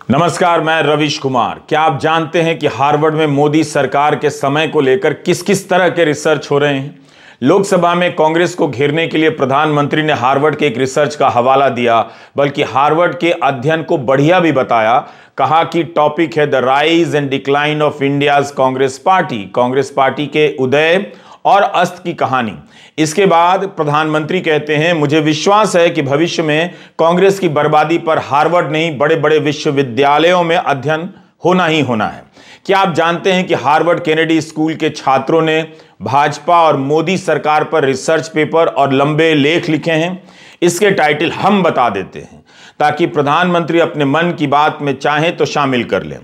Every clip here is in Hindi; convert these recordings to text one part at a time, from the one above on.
नमस्कार, मैं रविश कुमार। क्या आप जानते हैं कि हार्वर्ड में मोदी सरकार के समय को लेकर किस किस तरह के रिसर्च हो रहे हैं? लोकसभा में कांग्रेस को घेरने के लिए प्रधानमंत्री ने हार्वर्ड के एक रिसर्च का हवाला दिया, बल्कि हार्वर्ड के अध्ययन को बढ़िया भी बताया। कहा कि टॉपिक है the rise and decline of India's Congress party के उदय और अस्त की कहानी। इसके बाद प्रधानमंत्री कहते हैं, मुझे विश्वास है कि भविष्य में कांग्रेस की बर्बादी पर हार्वर्ड नहीं, बड़े बड़े विश्वविद्यालयों में अध्ययन होना ही होना है। क्या आप जानते हैं कि हार्वर्ड केनेडी स्कूल के छात्रों ने भाजपा और मोदी सरकार पर रिसर्च पेपर और लंबे लेख लिखे हैं? इसके टाइटल हम बता देते हैं ताकि प्रधानमंत्री अपने मन की बात में चाहें तो शामिल कर लें।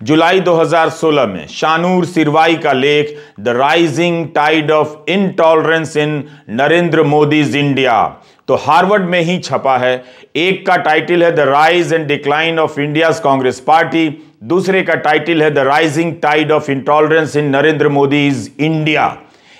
जुलाई 2016 में शानूर सिरवाई का लेख the rising tide of intolerance in Narendra Modi's India तो हार्वर्ड में ही छपा है। एक का टाइटल है the rise and decline of India's Congress party, दूसरे का टाइटल है the rising tide of intolerance in Narendra Modi's India.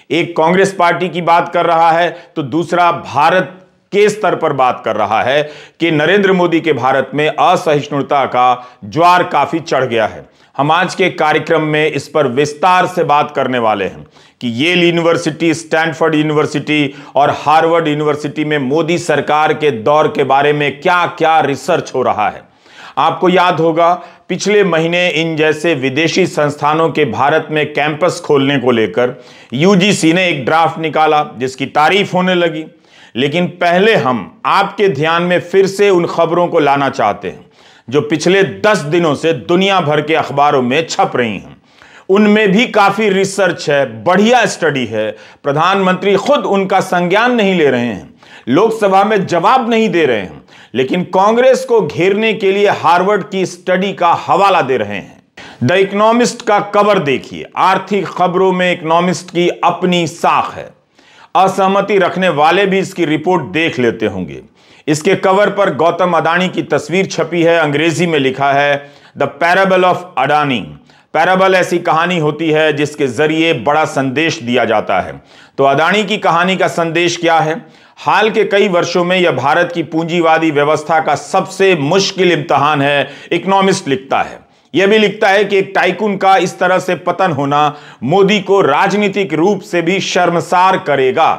एक कांग्रेस पार्टी की बात कर रहा है तो दूसरा भारत के स्तर पर बात कर रहा है कि नरेंद्र मोदी के भारत में असहिष्णुता का ज्वार काफी चढ़ गया है। हम आज के कार्यक्रम में इस पर विस्तार से बात करने वाले हैं कि येल यूनिवर्सिटी, स्टैनफोर्ड यूनिवर्सिटी और हार्वर्ड यूनिवर्सिटी में मोदी सरकार के दौर के बारे में क्या क्या रिसर्च हो रहा है। आपको याद होगा, पिछले महीने इन जैसे विदेशी संस्थानों के भारत में कैंपस खोलने को लेकर यूजीसी ने एक ड्राफ्ट निकाला जिसकी तारीफ होने लगी। लेकिन पहले हम आपके ध्यान में फिर से उन खबरों को लाना चाहते हैं जो पिछले 10 दिनों से दुनिया भर के अखबारों में छप रही हैं। उनमें भी काफी रिसर्च है, बढ़िया स्टडी है। प्रधानमंत्री खुद उनका संज्ञान नहीं ले रहे हैं, लोकसभा में जवाब नहीं दे रहे हैं, लेकिन कांग्रेस को घेरने के लिए हार्वर्ड की स्टडी का हवाला दे रहे हैं। द इकोनॉमिस्ट का कवर देखिए। आर्थिक खबरों में इकोनॉमिस्ट की अपनी साख है। असहमति रखने वाले भी इसकी रिपोर्ट देख लेते होंगे। इसके कवर पर गौतम अडानी की तस्वीर छपी है। अंग्रेजी में लिखा है the parable of Adani. Parable ऐसी कहानी होती है जिसके जरिए बड़ा संदेश दिया जाता है। तो अडानी की कहानी का संदेश क्या है? हाल के कई वर्षों में यह भारत की पूंजीवादी व्यवस्था का सबसे मुश्किल इम्तिहान है, इकोनॉमिस्ट लिखता है। यह भी लिखता है कि एक टाइकून का इस तरह से पतन होना मोदी को राजनीतिक रूप से भी शर्मसार करेगा।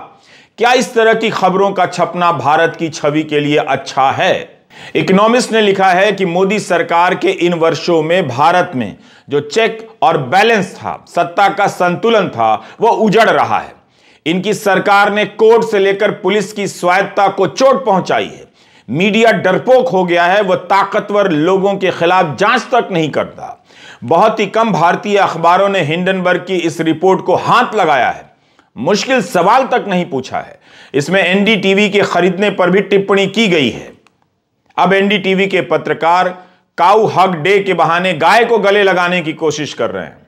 क्या इस तरह की खबरों का छपना भारत की छवि के लिए अच्छा है? इकोनॉमिस्ट ने लिखा है कि मोदी सरकार के इन वर्षों में भारत में जो चेक और बैलेंस था, सत्ता का संतुलन था, वह उजड़ रहा है। इनकी सरकार ने कोर्ट से लेकर पुलिस की स्वायत्तता को चोट पहुंचाई है। मीडिया डरपोक हो गया है, वह ताकतवर लोगों के खिलाफ जांच तक नहीं करता। बहुत ही कम भारतीय अखबारों ने हिंडनबर्ग की इस रिपोर्ट को हाथ लगाया है, मुश्किल सवाल तक नहीं पूछा है। इसमें एनडीटीवी के खरीदने पर भी टिप्पणी की गई है। अब एनडीटीवी के पत्रकार काऊ हग डे के बहाने गाय को गले लगाने की कोशिश कर रहे हैं।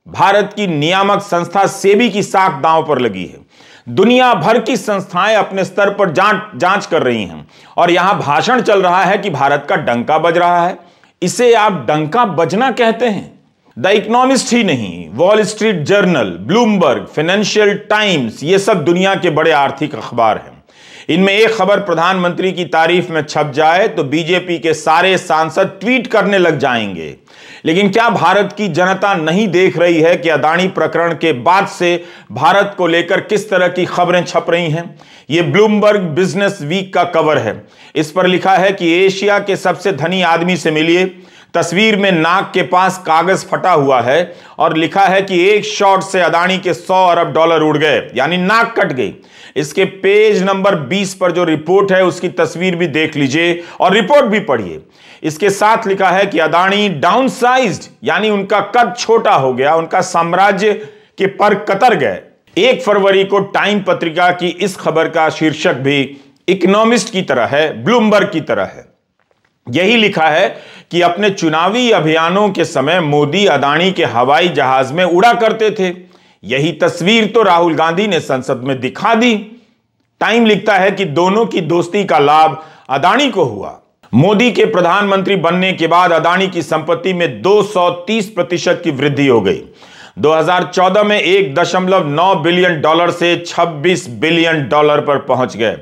भारत की नियामक संस्था सेबी की साख दांव पर लगी है। दुनिया भर की संस्थाएं अपने स्तर पर जांच कर रही हैं और यहां भाषण चल रहा है कि भारत का डंका बज रहा है। इसे आप डंका बजना कहते हैं? द इकोनॉमिस्ट ही नहीं, wall street journal, Bloomberg, financial times, ये सब दुनिया के बड़े आर्थिक अखबार हैं। इनमें एक खबर प्रधानमंत्री की तारीफ में छप जाए तो बीजेपी के सारे सांसद ट्वीट करने लग जाएंगे। लेकिन क्या भारत की जनता नहीं देख रही है कि अडानी प्रकरण के बाद से भारत को लेकर किस तरह की खबरें छप रही हैं? यह ब्लूमबर्ग बिजनेस वीक का कवर है। इस पर लिखा है कि एशिया के सबसे धनी आदमी से मिलिए। तस्वीर में नाक के पास कागज फटा हुआ है और लिखा है कि एक शॉट से अडानी के 100 अरब डॉलर उड़ गए, यानी नाक कट गई। इसके पेज नंबर 20 पर जो रिपोर्ट है उसकी तस्वीर भी देख लीजिए और रिपोर्ट भी पढ़िए। इसके साथ लिखा है कि अडानी डाउनसाइज्ड, यानी उनका कद छोटा हो गया, उनका साम्राज्य के पर कतर गए। 1 फरवरी को टाइम पत्रिका की इस खबर का शीर्षक भी इकोनॉमिस्ट की तरह है, ब्लूमबर्ग की तरह है। यही लिखा है कि अपने चुनावी अभियानों के समय मोदी अडानी के हवाई जहाज में उड़ा करते थे। यही तस्वीर तो राहुल गांधी ने संसद में दिखा दी। टाइम लिखता है कि दोनों की दोस्ती का लाभ अडानी को हुआ। मोदी के प्रधानमंत्री बनने के बाद अडानी की संपत्ति में 230% की वृद्धि हो गई। 2014 में 1.9 बिलियन डॉलर से 26 बिलियन डॉलर पर पहुंच गए।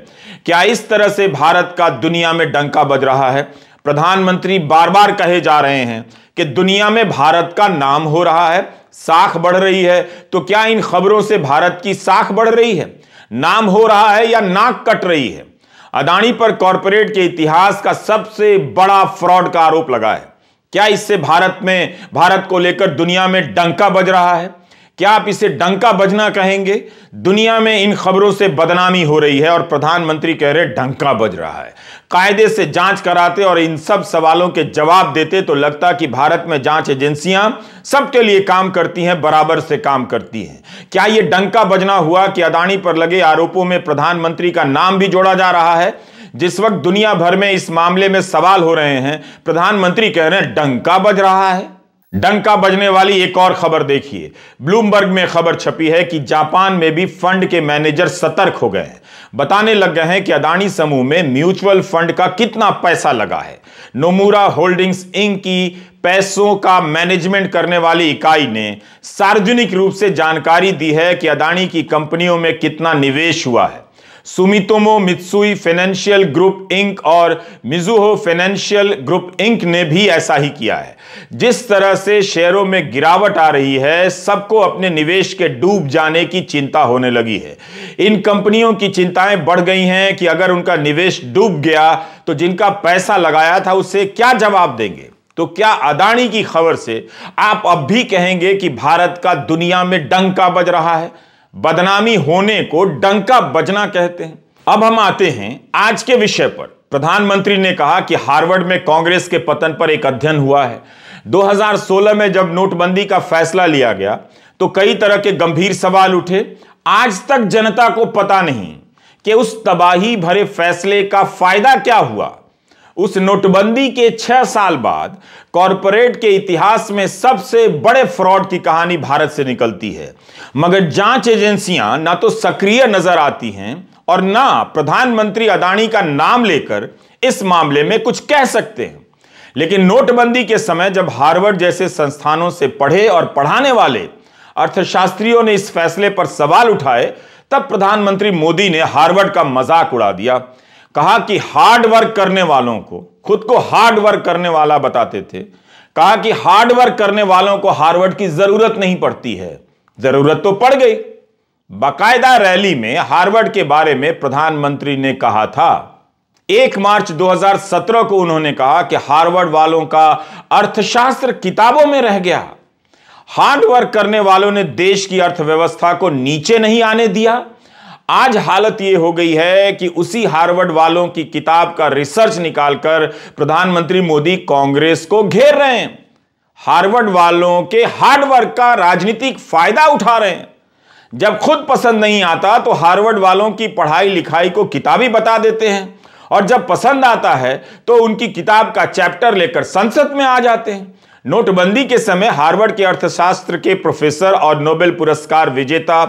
क्या इस तरह से भारत का दुनिया में डंका बज रहा है? प्रधानमंत्री बार बार कहे जा रहे हैं कि दुनिया में भारत का नाम हो रहा है, साख बढ़ रही है। तो क्या इन खबरों से भारत की साख बढ़ रही है, नाम हो रहा है या नाक कट रही है? अदानी पर कॉरपोरेट के इतिहास का सबसे बड़ा फ्रॉड का आरोप लगा है। क्या इससे भारत को लेकर दुनिया में डंका बज रहा है? क्या आप इसे डंका बजना कहेंगे? दुनिया में इन खबरों से बदनामी हो रही है और प्रधानमंत्री कह रहे डंका बज रहा है। कायदे से जांच कराते और इन सब सवालों के जवाब देते तो लगता कि भारत में जांच एजेंसियां सबके लिए काम करती हैं, बराबर से काम करती हैं। क्या यह डंका बजना हुआ कि अदानी पर लगे आरोपों में प्रधानमंत्री का नाम भी जोड़ा जा रहा है? जिस वक्त दुनिया भर में इस मामले में सवाल हो रहे हैं, प्रधानमंत्री कह रहे हैं डंका बज रहा है। डंका बजने वाली एक और खबर देखिए। ब्लूमबर्ग में खबर छपी है कि जापान में भी फंड के मैनेजर सतर्क हो गए हैं, बताने लग गए हैं कि अदानी समूह में म्यूचुअल फंड का कितना पैसा लगा है। नोमुरा होल्डिंग्स इंक की पैसों का मैनेजमेंट करने वाली इकाई ने सार्वजनिक रूप से जानकारी दी है कि अदानी की कंपनियों में कितना निवेश हुआ है। Sumitomo Mitsui financial group inc और मिजुहो फाइनेंशियल ग्रुप इंक ने भी ऐसा ही किया है। जिस तरह से शेयरों में गिरावट आ रही है, सबको अपने निवेश के डूब जाने की चिंता होने लगी है। इन कंपनियों की चिंताएं बढ़ गई हैं कि अगर उनका निवेश डूब गया तो जिनका पैसा लगाया था उससे क्या जवाब देंगे? तो क्या अदानी की खबर से आप अब भी कहेंगे कि भारत का दुनिया में डंका बज रहा है? बदनामी होने को डंका बजना कहते हैं। अब हम आते हैं आज के विषय पर। प्रधानमंत्री ने कहा कि हार्वर्ड में कांग्रेस के पतन पर एक अध्ययन हुआ है। 2016 में जब नोटबंदी का फैसला लिया गया तो कई तरह के गंभीर सवाल उठे। आज तक जनता को पता नहीं कि उस तबाही भरे फैसले का फायदा क्या हुआ। उस नोटबंदी के 6 साल बाद कॉरपोरेट के इतिहास में सबसे बड़े फ्रॉड की कहानी भारत से निकलती है, मगर जांच एजेंसियां ना तो सक्रिय नजर आती हैं और ना प्रधानमंत्री अदानी का नाम लेकर इस मामले में कुछ कह सकते हैं। लेकिन नोटबंदी के समय जब हार्वर्ड जैसे संस्थानों से पढ़े और पढ़ाने वाले अर्थशास्त्रियों ने इस फैसले पर सवाल उठाए, तब प्रधानमंत्री मोदी ने हार्वर्ड का मजाक उड़ा दिया। कहा कि हार्ड वर्क करने वालों को, खुद को हार्ड वर्क करने वाला बताते थे, कहा कि हार्ड वर्क करने वालों को हार्वर्ड की जरूरत नहीं पड़ती है। जरूरत तो पड़ गई। बाकायदा रैली में हार्वर्ड के बारे में प्रधानमंत्री ने कहा था। 1 मार्च 2017 को उन्होंने कहा कि हार्वर्ड वालों का अर्थशास्त्र किताबों में रह गया। हार्ड वर्क करने वालों ने देश की अर्थव्यवस्था को नीचे नहीं आने दिया। आज हालत यह हो गई है कि उसी हार्वर्ड वालों की किताब का रिसर्च निकालकर प्रधानमंत्री मोदी कांग्रेस को घेर रहे हैं। हार्वर्ड वालों के हार्ड वर्क का राजनीतिक फायदा उठा रहे हैं। जब खुद पसंद नहीं आता तो हार्वर्ड वालों की पढ़ाई लिखाई को किताबी बता देते हैं, और जब पसंद आता है तो उनकी किताब का चैप्टर लेकर संसद में आ जाते हैं। नोटबंदी के समय हार्वर्ड के अर्थशास्त्र के प्रोफेसर और नोबेल पुरस्कार विजेता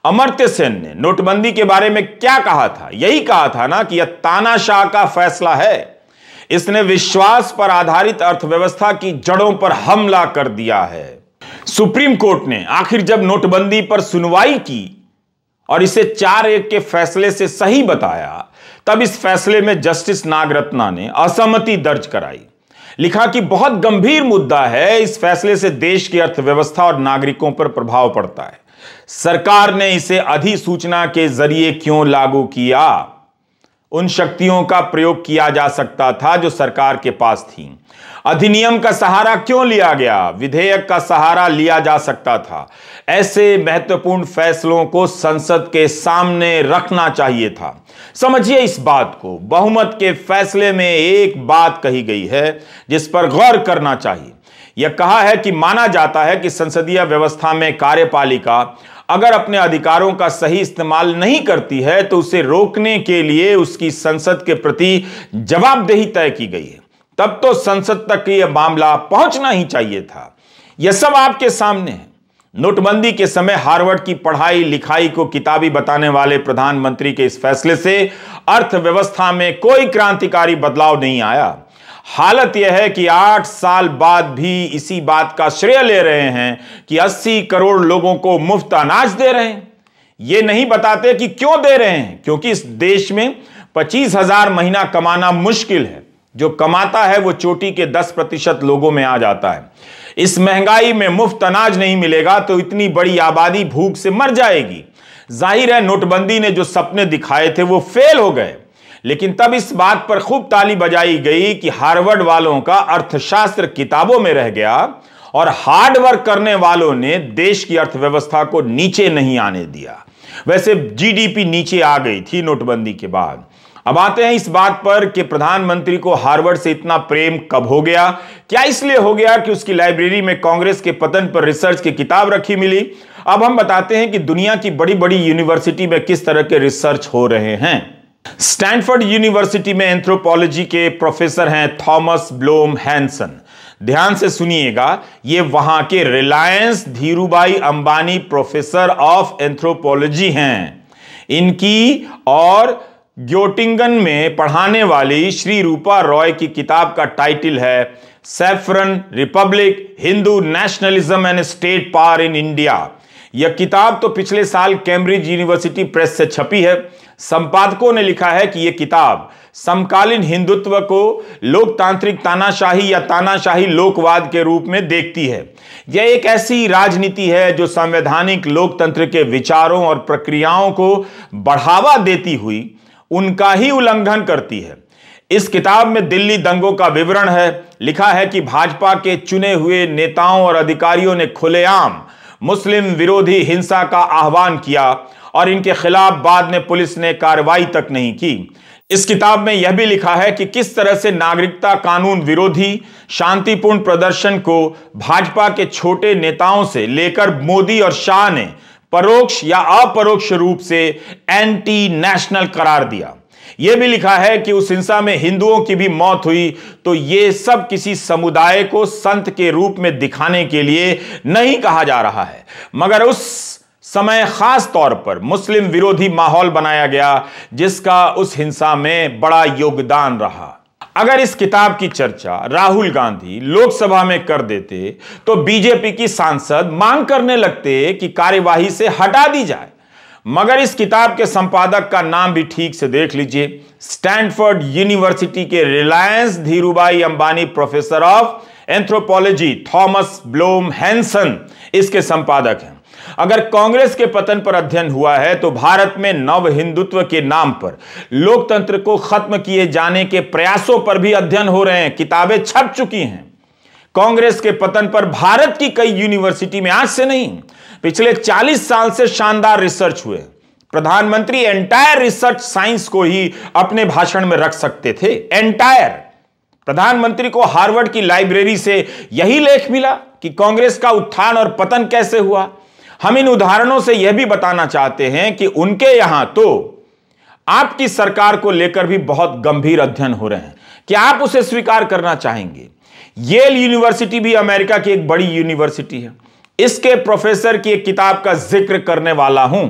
अमर्त्य सेन ने नोटबंदी के बारे में क्या कहा था? यही कहा था ना कि यह तानाशाह का फैसला है। इसने विश्वास पर आधारित अर्थव्यवस्था की जड़ों पर हमला कर दिया है। सुप्रीम कोर्ट ने आखिर जब नोटबंदी पर सुनवाई की और इसे 4-1 के फैसले से सही बताया, तब इस फैसले में जस्टिस नागरत्ना ने असहमति दर्ज कराई। लिखा कि बहुत गंभीर मुद्दा है, इस फैसले से देश की अर्थव्यवस्था और नागरिकों पर प्रभाव पड़ता है। सरकार ने इसे अधिसूचना के जरिए क्यों लागू किया? उन शक्तियों का प्रयोग किया जा सकता था जो सरकार के पास थी। अधिनियम का सहारा क्यों लिया गया? विधेयक का सहारा लिया जा सकता था। ऐसे महत्वपूर्ण फैसलों को संसद के सामने रखना चाहिए था। समझिए इस बात को। बहुमत के फैसले में एक बात कही गई है जिस पर गौर करना चाहिए। यह कहा है कि माना जाता है कि संसदीय व्यवस्था में कार्यपालिका अगर अपने अधिकारों का सही इस्तेमाल नहीं करती है तो उसे रोकने के लिए उसकी संसद के प्रति जवाबदेही तय की गई है। तब तो संसद तक यह मामला पहुंचना ही चाहिए था। यह सब आपके सामने है। नोटबंदी के समय हार्वर्ड की पढ़ाई लिखाई को किताबी बताने वाले प्रधानमंत्री के इस फैसले से अर्थव्यवस्था में कोई क्रांतिकारी बदलाव नहीं आया। हालत यह है कि 8 साल बाद भी इसी बात का श्रेय ले रहे हैं कि 80 करोड़ लोगों को मुफ्त अनाज दे रहे हैं। ये नहीं बताते कि क्यों दे रहे हैं, क्योंकि इस देश में 25,000 महीना कमाना मुश्किल है। जो कमाता है वो चोटी के 10% लोगों में आ जाता है। इस महंगाई में मुफ्त अनाज नहीं मिलेगा तो इतनी बड़ी आबादी भूख से मर जाएगी। जाहिर है नोटबंदी ने जो सपने दिखाए थे वो फेल हो गए, लेकिन तब इस बात पर खूब ताली बजाई गई कि हार्वर्ड वालों का अर्थशास्त्र किताबों में रह गया और हार्ड वर्क करने वालों ने देश की अर्थव्यवस्था को नीचे नहीं आने दिया। वैसे जीडीपी नीचे आ गई थी नोटबंदी के बाद। अब आते हैं इस बात पर कि प्रधानमंत्री को हार्वर्ड से इतना प्रेम कब हो गया। क्या इसलिए हो गया कि उसकी लाइब्रेरी में कांग्रेस के पतन पर रिसर्च की किताब रखी मिली। अब हम बताते हैं कि दुनिया की बड़ी बड़ी यूनिवर्सिटी में किस तरह के रिसर्च हो रहे हैं। स्टैनफोर्ड यूनिवर्सिटी में एंथ्रोपोलॉजी के प्रोफेसर हैं थॉमस ब्लोम हैंसन। ध्यान से सुनिएगा, ये वहां के Reliance Dhirubhai Ambani professor of anthropology हैं। इनकी और ग्योटिंगन में पढ़ाने वाली श्री रूपा रॉय की किताब का टाइटल है saffron Republic, Hindu nationalism and state power in India. यह किताब तो पिछले साल कैम्ब्रिज यूनिवर्सिटी प्रेस से छपी है। संपादकों ने लिखा है कि यह किताब समकालीन हिंदुत्व को लोकतांत्रिक तानाशाही या तानाशाही लोकवाद के रूप में देखती है। यह एक ऐसी राजनीति है जो संवैधानिक लोकतंत्र के विचारों और प्रक्रियाओं को बढ़ावा देती हुई उनका ही उल्लंघन करती है। इस किताब में दिल्ली दंगों का विवरण है। लिखा है कि भाजपा के चुने हुए नेताओं और अधिकारियों ने खुलेआम मुस्लिम विरोधी हिंसा का आह्वान किया और इनके खिलाफ बाद में पुलिस ने कार्रवाई तक नहीं की। इस किताब में यह भी लिखा है कि किस तरह से नागरिकता कानून विरोधी शांतिपूर्ण प्रदर्शन को भाजपा के छोटे नेताओं से लेकर मोदी और शाह ने परोक्ष या अपरोक्ष रूप से एंटी नेशनल करार दिया। यह भी लिखा है कि उस हिंसा में हिंदुओं की भी मौत हुई तो यह सब किसी समुदाय को संत के रूप में दिखाने के लिए नहीं कहा जा रहा है, मगर उस समय खास तौर पर मुस्लिम विरोधी माहौल बनाया गया जिसका उस हिंसा में बड़ा योगदान रहा। अगर इस किताब की चर्चा राहुल गांधी लोकसभा में कर देते तो बीजेपी की सांसद मांग करने लगते कि कार्यवाही से हटा दी जाए, मगर इस किताब के संपादक का नाम भी ठीक से देख लीजिए। स्टैनफोर्ड यूनिवर्सिटी के Reliance Dhirubhai Ambani professor of anthropology Thomas Blom Hansen इसके संपादक हैं। अगर कांग्रेस के पतन पर अध्ययन हुआ है तो भारत में नव हिंदुत्व के नाम पर लोकतंत्र को खत्म किए जाने के प्रयासों पर भी अध्ययन हो रहे हैं। किताबें छप चुकी हैं। कांग्रेस के पतन पर भारत की कई यूनिवर्सिटी में आज से नहीं पिछले 40 साल से शानदार रिसर्च हुए। प्रधानमंत्री एंटायर रिसर्च साइंस को ही अपने भाषण में रख सकते थे। एंटायर प्रधानमंत्री को हार्वर्ड की लाइब्रेरी से यही लेख मिला कि कांग्रेस का उत्थान और पतन कैसे हुआ। हम इन उदाहरणों से यह भी बताना चाहते हैं कि उनके यहां तो आपकी सरकार को लेकर भी बहुत गंभीर अध्ययन हो रहे हैं। क्या आप उसे स्वीकार करना चाहेंगे? येल यूनिवर्सिटी भी अमेरिका की एक बड़ी यूनिवर्सिटी है। इसके प्रोफेसर की एक किताब का जिक्र करने वाला हूं।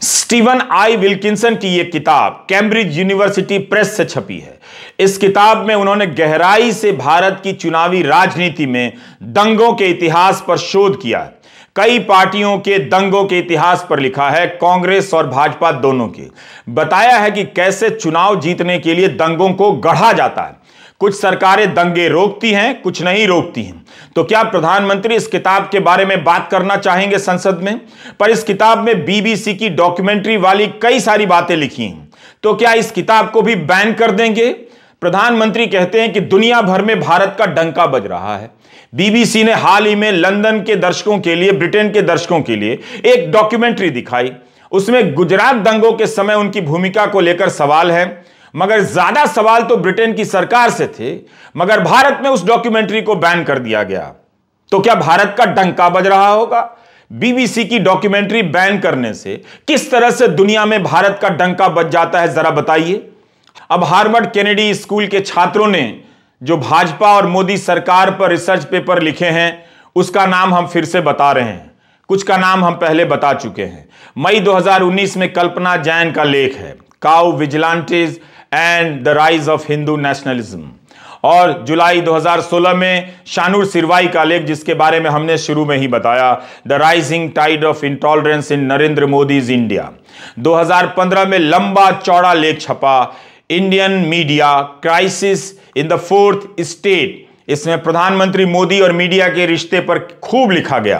स्टीवन आई विल्किंसन की यह किताब कैम्ब्रिज यूनिवर्सिटी प्रेस से छपी है। इस किताब में उन्होंने गहराई से भारत की चुनावी राजनीति में दंगों के इतिहास पर शोध किया है। कई पार्टियों के दंगों के इतिहास पर लिखा है, कांग्रेस और भाजपा दोनों के। बताया है कि कैसे चुनाव जीतने के लिए दंगों को गढ़ा जाता है। कुछ सरकारें दंगे रोकती हैं, कुछ नहीं रोकती हैं। तो क्या प्रधानमंत्री इस किताब के बारे में बात करना चाहेंगे संसद में? पर इस किताब में बीबीसी की डॉक्यूमेंट्री वाली कई सारी बातें लिखी हैं। तो क्या इस किताब को भी बैन कर देंगे? प्रधानमंत्री कहते हैं कि दुनिया भर में भारत का डंका बज रहा है। बीबीसी ने हाल ही में लंदन के दर्शकों के लिए, ब्रिटेन के दर्शकों के लिए एक डॉक्यूमेंट्री दिखाई। उसमें गुजरात दंगों के समय उनकी भूमिका को लेकर सवाल है, मगर ज्यादा सवाल तो ब्रिटेन की सरकार से थे। मगर भारत में उस डॉक्यूमेंट्री को बैन कर दिया गया। तो क्या भारत का डंका बज रहा होगा? बीबीसी की डॉक्यूमेंट्री बैन करने से किस तरह से दुनिया में भारत का डंका बज जाता है, जरा बताइए। अब हार्वर्ड केनेडी स्कूल के छात्रों ने जो भाजपा और मोदी सरकार पर रिसर्च पेपर लिखे हैं उसका नाम हम फिर से बता रहे हैं। कुछ का नाम हम पहले बता चुके हैं। मई 2019 में कल्पना जैन का लेख है cow vigilantes and the rise of Hindu nationalism, और जुलाई 2016 में शानूर सिरवाई का लेख जिसके बारे में हमने शुरू में ही बताया, the rising tide of intolerance in Narendra Modi's India. 2015 में लंबा चौड़ा लेख छपा, Indian media crisis in the fourth state. इसमें प्रधानमंत्री मोदी और मीडिया के रिश्ते पर खूब लिखा गया,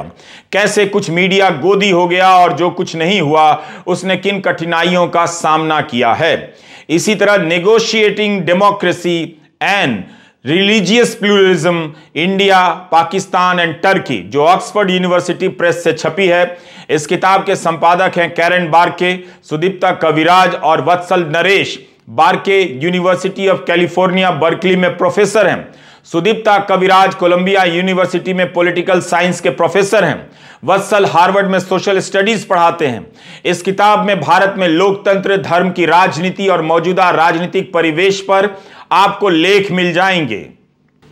कैसे कुछ मीडिया गोदी हो गया और जो कुछ नहीं हुआ उसने किन कठिनाइयों का सामना किया है। इसी तरह negotiating democracy and religious pluralism India, Pakistan and Turkey, जो ऑक्सफोर्ड यूनिवर्सिटी प्रेस से छपी है। इस किताब के संपादक हैं कैरन बार्के, सुदीप्ता कविराज और वत्सल नरेश। बार्के यूनिवर्सिटी ऑफ कैलिफोर्निया बर्कली में प्रोफेसर हैं। सुदीप्ता कविराज कोलंबिया यूनिवर्सिटी में पॉलिटिकल साइंस के प्रोफेसर हैं। वत्सल हार्वर्ड में सोशल स्टडीज पढ़ाते हैं। इस किताब में भारत में लोकतंत्र, धर्म की राजनीति और मौजूदा राजनीतिक परिवेश पर आपको लेख मिल जाएंगे।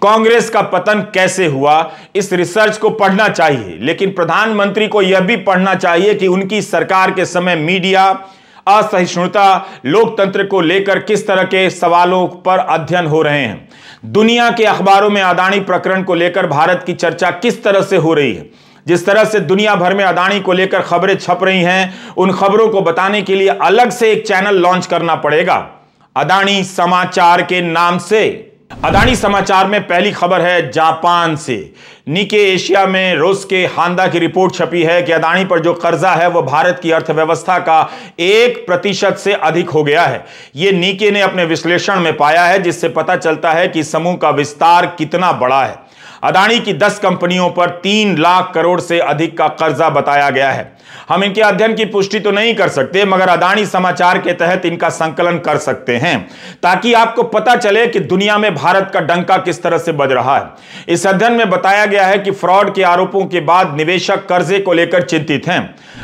कांग्रेस का पतन कैसे हुआ, इस रिसर्च को पढ़ना चाहिए, लेकिन प्रधानमंत्री को यह भी पढ़ना चाहिए कि उनकी सरकार के समय मीडिया, असहिष्णुता, लोकतंत्र को लेकर किस तरह के सवालों पर अध्ययन हो रहे हैं। दुनिया के अखबारों में अदानी प्रकरण को लेकर भारत की चर्चा किस तरह से हो रही है। जिस तरह से दुनिया भर में अदानी को लेकर खबरें छप रही हैं, उन खबरों को बताने के लिए अलग से एक चैनल लॉन्च करना पड़ेगा, अदानी समाचार के नाम से। अदानी समाचार में पहली खबर है जापान से। निके एशिया में रोज के हांदा की रिपोर्ट छपी है कि अदानी पर जो कर्जा है वह भारत की अर्थव्यवस्था का 1% से अधिक हो गया है। यह निके ने अपने विश्लेषण में पाया है, जिससे पता चलता है कि समूह का विस्तार कितना बड़ा है। अदानी की 10 कंपनियों पर 3 लाख करोड़ से अधिक का कर्जा बताया गया है। हम इनके अध्ययन की पुष्टि तो नहीं कर सकते, मगर अदानी समाचार के तहत इनका संकलन कर सकते हैं, ताकि आपको पता चले कि दुनिया में भारत का डंका किस तरह से बज रहा है। इस अध्ययन में बताया गया है कि फ्रॉड के आरोपों के बाद निवेशक कर्जे को लेकर चिंतित हैं।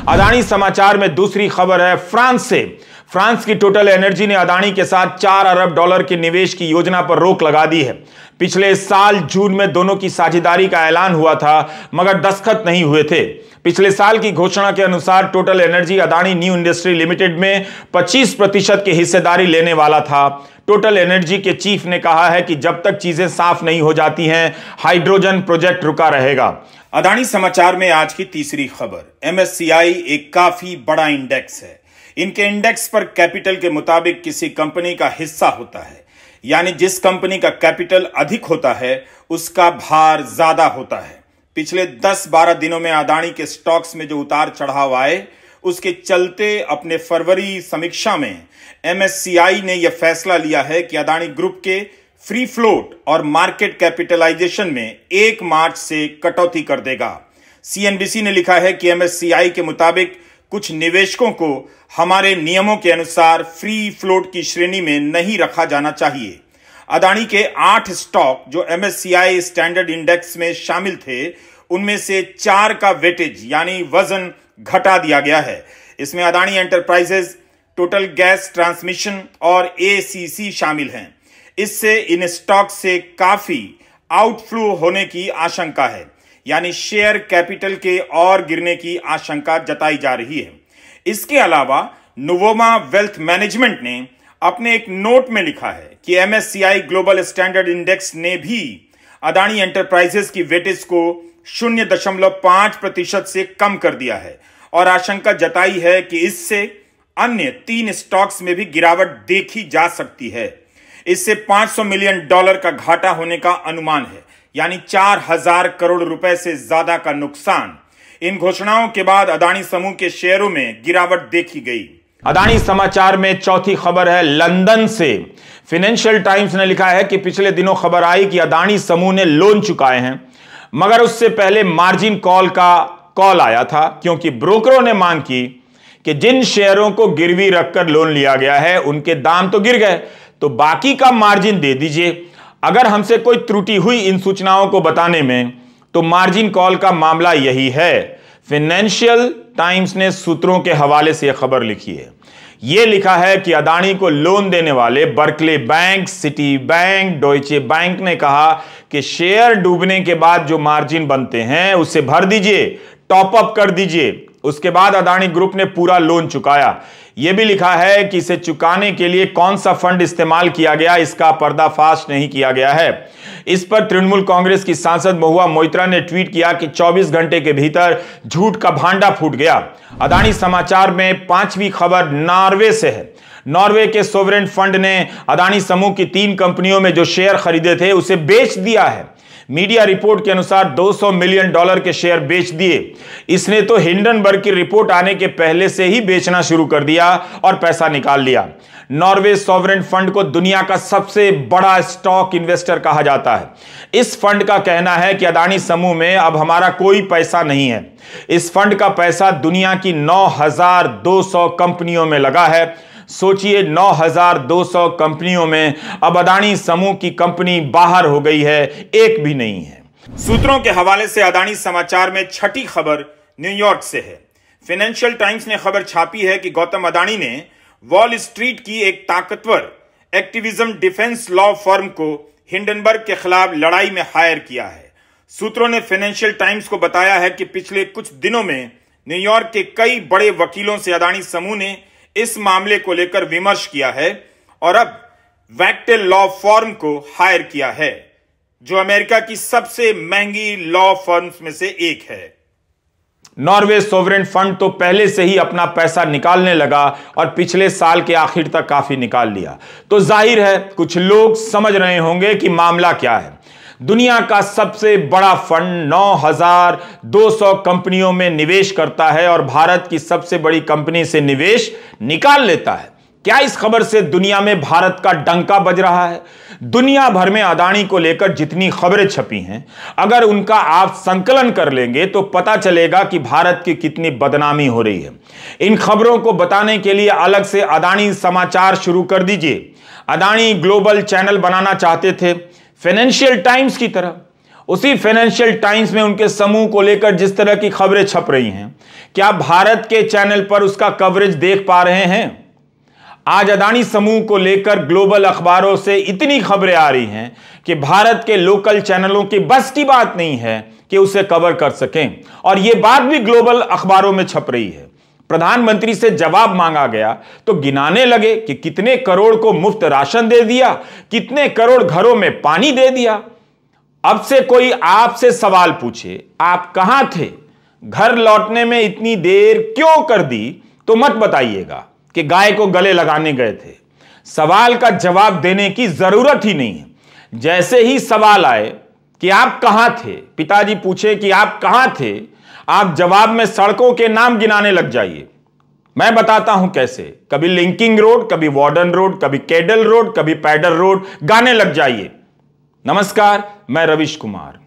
अदानी समाचार में दूसरी खबर है फ्रांस से। फ्रांस की टोटल एनर्जी ने अदानी के साथ $4 अरब की निवेश की योजना पर रोक लगा दी है। पिछले साल जून में दोनों की साझेदारी का ऐलान हुआ था, मगर दस्तखत नहीं हुए थे। पिछले साल की घोषणा के अनुसार total energy Adani new industry limited में 25% की हिस्सेदारी लेने वाला था। टोटल एनर्जी के चीफ ने कहा है कि जब तक चीजें साफ नहीं हो जाती हैं, हाइड्रोजन प्रोजेक्ट रुका रहेगा। अदानी समाचार में आज की तीसरी खबर, MSCI एक काफी बड़ा इंडेक्स है। इनके इंडेक्स पर कैपिटल के मुताबिक किसी कंपनी का हिस्सा होता है, यानी जिस कंपनी का कैपिटल अधिक होता है उसका भार ज्यादा होता है। पिछले 10-12 दिनों में अदानी के स्टॉक्स में जो उतार चढ़ाव आए, उसके चलते अपने फरवरी समीक्षा में MSCI ने यह फैसला लिया है कि अदानी ग्रुप के फ्री फ्लोट और मार्केट कैपिटलाइजेशन में 1 मार्च से कटौती कर देगा। CNBC ने लिखा है कि MSCI के मुताबिक कुछ निवेशकों को हमारे नियमों के अनुसार फ्री फ्लोट की श्रेणी में नहीं रखा जाना चाहिए। अदानी के 8 स्टॉक जो MSCI स्टैंडर्ड इंडेक्स में शामिल थे, उनमें से 4 का वेटेज यानी वजन घटा दिया गया है। इसमें Adani enterprises, total gas transmission और ACC शामिल हैं। इससे इन स्टॉक से काफी आउटफ्लो होने की आशंका है, यानी शेयर कैपिटल के और गिरने की आशंका जताई जा रही है। इसके अलावा नुवोमा वेल्थ मैनेजमेंट ने अपने एक नोट में लिखा है कि MSCI ग्लोबल स्टैंडर्ड इंडेक्स ने भी अदानी एंटरप्राइजेस की वेटेज को 0.5% से कम कर दिया है और आशंका जताई है कि इससे अन्य 3 स्टॉक्स में भी गिरावट देखी जा सकती है। इससे $500 मिलियन का घाटा होने का अनुमान है, यानी 4000 करोड़ रुपए से ज्यादा का नुकसान। इन घोषणाओं के बाद अदानी समूह के शेयरों में गिरावट देखी गई। अदानी समाचार में चौथी खबर है लंदन से। फाइनेंशियल टाइम्स ने लिखा है कि पिछले दिनों खबर आई कि अदानी समूह ने लोन चुकाए हैं, मगर उससे पहले मार्जिन कॉल का कॉल आया था, क्योंकि ब्रोकरों ने मांग की कि जिन शेयरों को गिरवी रखकर लोन लिया गया है उनके दाम तो गिर गए, तो बाकी का मार्जिन दे दीजिए। अगर हमसे कोई त्रुटि हुई इन सूचनाओं को बताने में, तो मार्जिन कॉल का मामला यही है। फाइनेंशियल टाइम्स ने सूत्रों के हवाले से यह खबर लिखी है। यह लिखा है कि अदानी को लोन देने वाले Berkeley bank, city bank, Deutsche bank ने कहा कि शेयर डूबने के बाद जो मार्जिन बनते हैं उसे भर दीजिए, टॉप अप कर दीजिए। उसके बाद अदानी ग्रुप ने पूरा लोन चुकाया। यह भी लिखा है कि इसे चुकाने के लिए कौन सा फंड इस्तेमाल किया गया, इसका पर्दाफाश नहीं किया गया है। इस पर तृणमूल कांग्रेस की सांसद महुआ मोइत्रा ने ट्वीट किया कि 24 घंटे के भीतर झूठ का भांडा फूट गया। अदानी समाचार में 5वीं खबर नॉर्वे से है। नॉर्वे के सोवरेन फंड ने अदानी समूह की 3 कंपनियों में जो शेयर खरीदे थे उसे बेच दिया है। मीडिया रिपोर्ट के अनुसार $200 मिलियन के शेयर बेच दिए। इसने तो हिंडनबर्ग की रिपोर्ट आने के पहले से ही बेचना शुरू कर दिया और पैसा निकाल लिया। नॉर्वे सॉवरेन फंड को दुनिया का सबसे बड़ा स्टॉक इन्वेस्टर कहा जाता है। इस फंड का कहना है कि अदानी समूह में अब हमारा कोई पैसा नहीं है। इस फंड का पैसा दुनिया की 9,200 कंपनियों में लगा है। सोचिए, 9,200 कंपनियों में अब अदानी समूह की कंपनी बाहर हो गई है, एक भी नहीं है। सूत्रों के हवाले से अदानी समाचार में छठी खबर न्यूयॉर्क से है। फाइनेंशियल टाइम्स ने खबर छापी है कि गौतम अदानी ने वॉल स्ट्रीट की एक ताकतवर एक्टिविज्म डिफेंस लॉ फर्म को हिंडनबर्ग के खिलाफ लड़ाई में हायर किया है। सूत्रों ने फाइनेंशियल टाइम्स को बताया है कि पिछले कुछ दिनों में न्यूयॉर्क के कई बड़े वकीलों से अदानी समूह ने इस मामले को लेकर विमर्श किया है और अब वैक्टेल लॉ फर्म को हायर किया है, जो अमेरिका की सबसे महंगी लॉ फर्म्स में से एक है। नॉर्वे सोवरेन फंड तो पहले से ही अपना पैसा निकालने लगा और पिछले साल के आखिर तक काफी निकाल लिया। तो जाहिर है कुछ लोग समझ रहे होंगे कि मामला क्या है। दुनिया का सबसे बड़ा फंड 9,200 कंपनियों में निवेश करता है और भारत की सबसे बड़ी कंपनी से निवेश निकाल लेता है। क्या इस खबर से दुनिया में भारत का डंका बज रहा है? दुनिया भर में अदानी को लेकर जितनी खबरें छपी हैं, अगर उनका आप संकलन कर लेंगे तो पता चलेगा कि भारत की कितनी बदनामी हो रही है। इन खबरों को बताने के लिए अलग से अदानी समाचार शुरू कर दीजिए। अदानी ग्लोबल चैनल बनाना चाहते थे फाइनेंशियल टाइम्स की तरह। उसी फाइनेंशियल टाइम्स में उनके समूह को लेकर जिस तरह की खबरें छप रही हैं, क्या भारत के चैनल पर उसका कवरेज देख पा रहे हैं? आज अदानी समूह को लेकर ग्लोबल अखबारों से इतनी खबरें आ रही हैं कि भारत के लोकल चैनलों की बस की बात नहीं है कि उसे कवर कर सकें, और यह बात भी ग्लोबल अखबारों में छप रही है। प्रधानमंत्री से जवाब मांगा गया तो गिनाने लगे कि कितने करोड़ को मुफ्त राशन दे दिया, कितने करोड़ घरों में पानी दे दिया। अब से कोई आपसे सवाल पूछे आप कहां थे, घर लौटने में इतनी देर क्यों कर दी, तो मत बताइएगा कि गाय को गले लगाने गए थे। सवाल का जवाब देने की जरूरत ही नहीं है। जैसे ही सवाल आए कि आप कहां थे, पिताजी पूछे कि आप कहां थे, आप जवाब में सड़कों के नाम गिनाने लग जाइए। मैं बताता हूं कैसे। कभी लिंकिंग रोड, कभी वार्डन रोड, कभी केडल रोड, कभी पैडल रोड गाने लग जाइए। नमस्कार, मैं रविश कुमार।